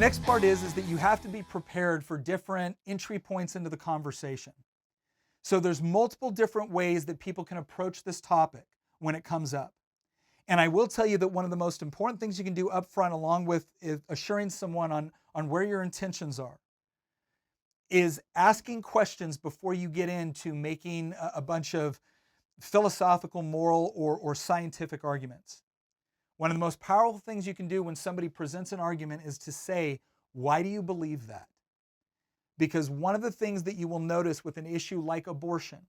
next part is that you have to be prepared for different entry points into the conversation. So there's multiple different ways that people can approach this topic when it comes up. And I will tell you that one of the most important things you can do up front, along with assuring someone on where your intentions are, is asking questions before you get into making a bunch of philosophical, moral, or scientific arguments. One of the most powerful things you can do when somebody presents an argument is to say, why do you believe that? Because one of the things that you will notice with an issue like abortion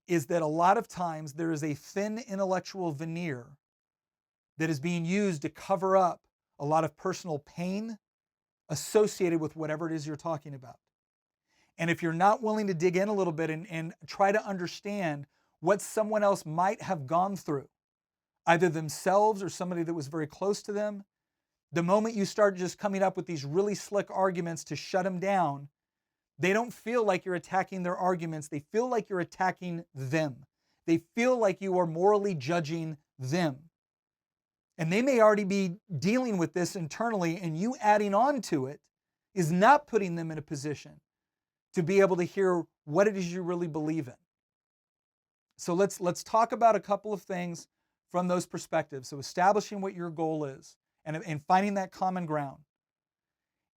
is that a lot of times there is a thin intellectual veneer that is being used to cover up a lot of personal pain associated with whatever it is you're talking about. And if you're not willing to dig in a little bit and try to understand what someone else might have gone through, either themselves or somebody that was very close to them, the moment you start just coming up with these really slick arguments to shut them down, they don't feel like you're attacking their arguments. They feel like you're attacking them. They feel like you are morally judging them. And they may already be dealing with this internally, and you adding on to it is not putting them in a position to be able to hear what it is you really believe in. So let's talk about a couple of things from those perspectives. So establishing what your goal is and finding that common ground.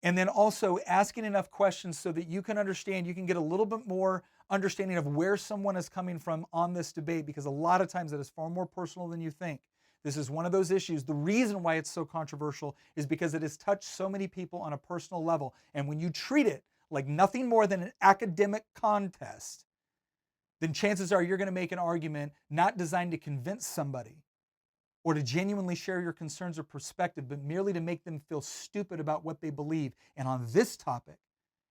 And then also asking enough questions so that you can understand, you can get a little bit more understanding of where someone is coming from on this debate, because a lot of times it is far more personal than you think. This is one of those issues. The reason why it's so controversial is because it has touched so many people on a personal level. And when you treat it like nothing more than an academic contest, then chances are you're going to make an argument not designed to convince somebody or to genuinely share your concerns or perspective, but merely to make them feel stupid about what they believe. And on this topic,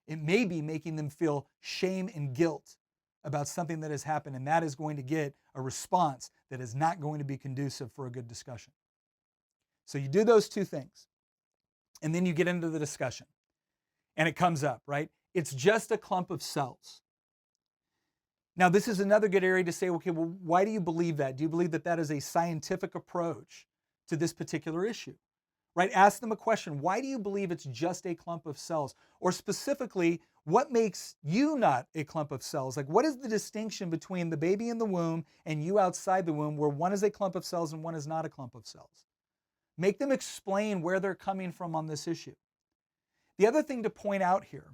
it may be making them feel shame and guilt about something that has happened, and that is going to get a response that is not going to be conducive for a good discussion. So you do those two things, and then you get into the discussion, and it comes up, right? It's just a clump of cells. Now, this is another good area to say, okay, well, why do you believe that? Do you believe that that is a scientific approach to this particular issue? Right? Ask them a question. Why do you believe it's just a clump of cells? Or specifically, what makes you not a clump of cells? Like, what is the distinction between the baby in the womb and you outside the womb, where one is a clump of cells and one is not a clump of cells? Make them explain where they're coming from on this issue. The other thing to point out here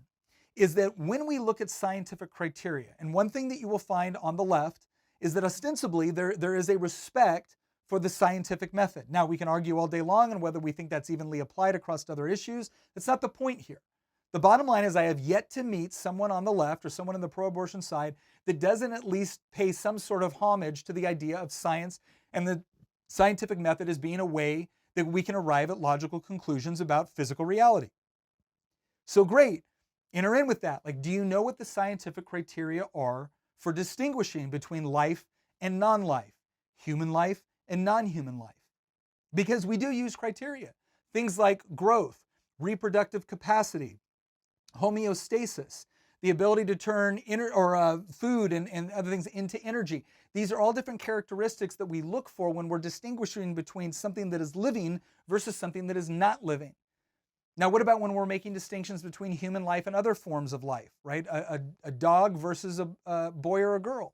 is that when we look at scientific criteria, and one thing that you will find on the left is that ostensibly there is a respect for the scientific method. Now, we can argue all day long on whether we think that's evenly applied across other issues. That's not the point here. The bottom line is I have yet to meet someone on the left or someone on the pro-abortion side that doesn't at least pay some sort of homage to the idea of science and the scientific method as being a way that we can arrive at logical conclusions about physical reality. So great, enter in with that. Like, do you know what the scientific criteria are for distinguishing between life and non-life, human life and non-human life? Because we do use criteria. Things like growth, reproductive capacity, homeostasis, the ability to turn food and other things into energy. These are all different characteristics that we look for when we're distinguishing between something that is living versus something that is not living. Now, what about when we're making distinctions between human life and other forms of life, right? A dog versus a boy or a girl.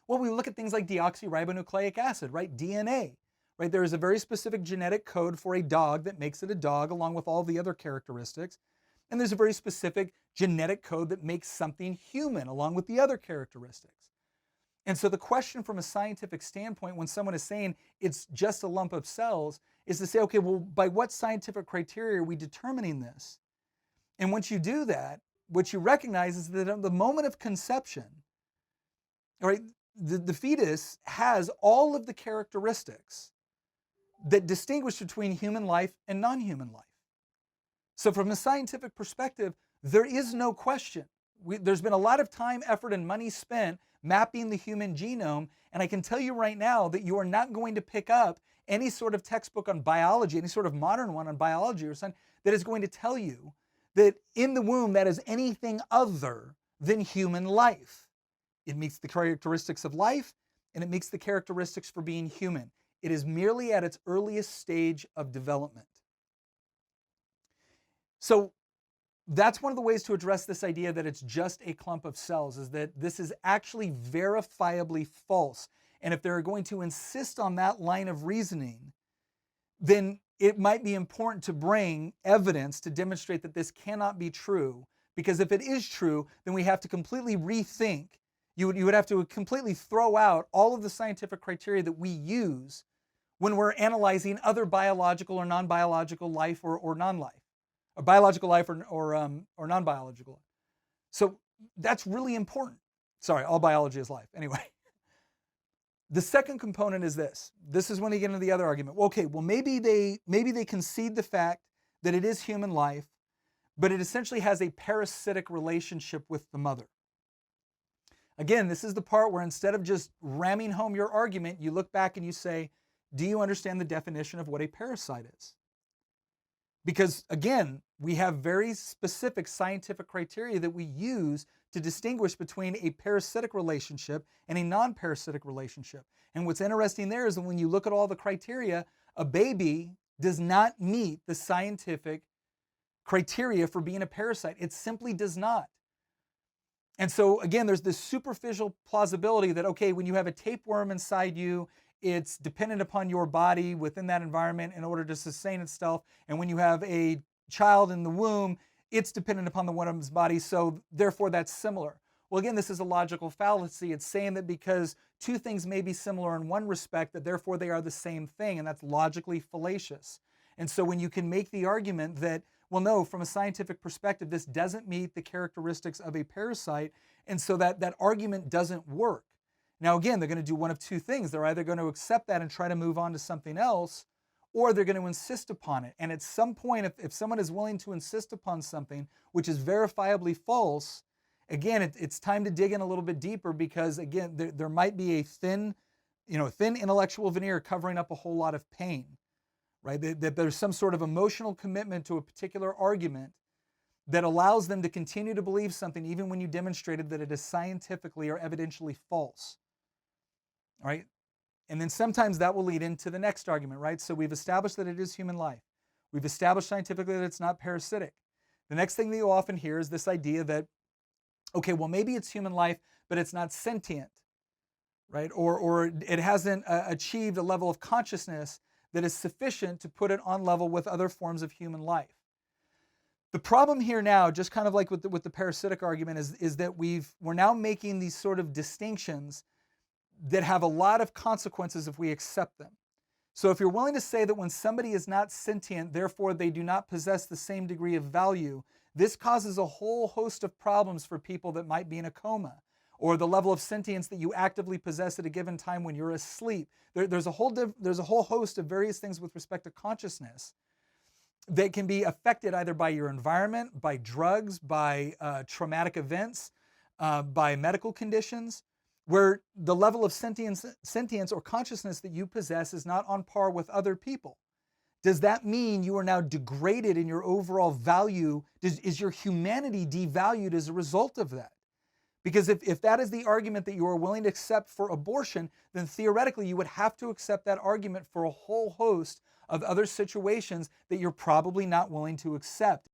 Well, we look at things like deoxyribonucleic acid, right? DNA, right? There is a very specific genetic code for a dog that makes it a dog, along with all the other characteristics. And there's a very specific genetic code that makes something human, along with the other characteristics. And so the question from a scientific standpoint, when someone is saying it's just a lump of cells, is to say, okay, well, by what scientific criteria are we determining this? And once you do that, what you recognize is that at the moment of conception, right, the fetus has all of the characteristics that distinguish between human life and non-human life. So from a scientific perspective, there is no question. There's been a lot of time, effort, and money spent mapping the human genome, and I can tell you right now that you are not going to pick up any sort of textbook on biology, any sort of modern one on biology or something, that is going to tell you that in the womb that is anything other than human life. It meets the characteristics of life, and it meets the characteristics for being human. It is merely at its earliest stage of development. So that's one of the ways to address this idea that it's just a clump of cells, is that this is actually verifiably false. And if they're going to insist on that line of reasoning, then it might be important to bring evidence to demonstrate that this cannot be true. Because if it is true, then we have to completely rethink. You would have to completely throw out all of the scientific criteria that we use when we're analyzing other biological or non-biological life or non-life, or biological life or non-biological life. So that's really important. Sorry, all biology is life. Anyway, the second component is this. This is when you get into the other argument. Okay, well maybe they concede the fact that it is human life, but it essentially has a parasitic relationship with the mother. Again, this is the part where instead of just ramming home your argument, you look back and you say, do you understand the definition of what a parasite is? Because again, we have very specific scientific criteria that we use to distinguish between a parasitic relationship and a non-parasitic relationship. And what's interesting there is that when you look at all the criteria, a baby does not meet the scientific criteria for being a parasite. It simply does not. And so again, there's this superficial plausibility that, okay, when you have a tapeworm inside you, it's dependent upon your body within that environment in order to sustain itself. And when you have a child in the womb, it's dependent upon the woman's body, so therefore that's similar. Well, again, this is a logical fallacy. It's saying that because two things may be similar in one respect, that therefore they are the same thing, and that's logically fallacious. And so when you can make the argument that, well, no, from a scientific perspective, this doesn't meet the characteristics of a parasite, and so that argument doesn't work. Now, again, they're going to do one of two things. They're either going to accept that and try to move on to something else, or they're going to insist upon it. And at some point, if someone is willing to insist upon something which is verifiably false, again, it's time to dig in a little bit deeper, because, again, there might be a thin intellectual veneer covering up a whole lot of pain, right? That there's some sort of emotional commitment to a particular argument that allows them to continue to believe something even when you demonstrated that it is scientifically or evidentially false, right? And then sometimes that will lead into the next argument, right? So we've established that it is human life. We've established scientifically that it's not parasitic. The next thing that you'll often hear is this idea that, okay, well, maybe it's human life, but it's not sentient, right? Or it hasn't achieved a level of consciousness that is sufficient to put it on level with other forms of human life. The problem here now, just kind of like with the parasitic argument, is that we're now making these sort of distinctions that have a lot of consequences if we accept them. So if you're willing to say that when somebody is not sentient, therefore they do not possess the same degree of value, this causes a whole host of problems for people that might be in a coma, or the level of sentience that you actively possess at a given time when you're asleep. There's a whole host of various things with respect to consciousness that can be affected either by your environment, by drugs, by traumatic events, by medical conditions, where the level of sentience or consciousness that you possess is not on par with other people. Does that mean you are now degraded in your overall value? Is your humanity devalued as a result of that? Because if that is the argument that you are willing to accept for abortion, then theoretically you would have to accept that argument for a whole host of other situations that you're probably not willing to accept.